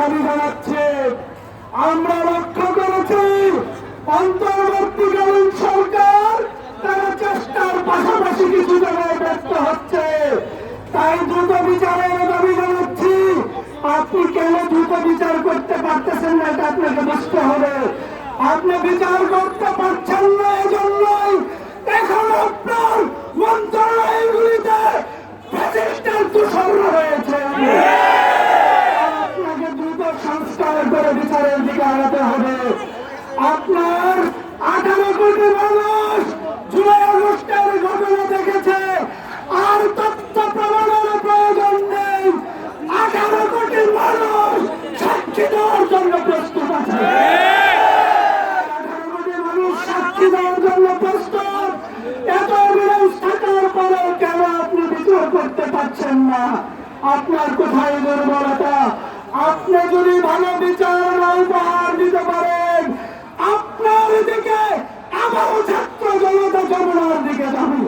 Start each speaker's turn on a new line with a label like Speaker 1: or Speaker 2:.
Speaker 1: দাবি জানাচ্ছে। আমরা লক্ষ্য করেছি অন্তর্বর্তীকালীন সরকার তারা চেষ্টার পাশাপাশি কিছু জায়গায় ব্যর্থ হচ্ছে। তাই দ্রুত বিচারের দাবি জানাচ্ছি। আপনি কেন দ্রুত বিচার করতে পারতেছেন না এটা আপনাকে বুঝতে হবে। আপনি বিচার করতে পারছেন না এজন্যই এখন আপনার মন্ত্রণালয়গুলিতে ফ্যাসিস্টের দূষণ রয়েছে। আপনাকে দ্রুত সংস্কার করে বিচারের দিকে আগাতে হবে। আপনার 18 কোটি মানুষ জুলাই আগস্টের ঘটনা দেখেছে, আর তথ্য প্রমাণের প্রয়োজন নেই। 18 কোটি মানুষ সাক্ষী দেওয়ার জন্য প্রস্তুত আছে। 18 কোটি মানুষ সাক্ষী দেওয়ার জন্য প্রস্তুত। এত এভিডেন্স থাকার পরেও কেন আপনি বিচার করতে পারছেন না? আপনার কোথায় দুর্বলতা? আপনি যদি ভালো বিচার না উপহার দিতে পারেন, আপনার দিকে আবারও ছাত্র জনতা যমুনার দিকে যাবে।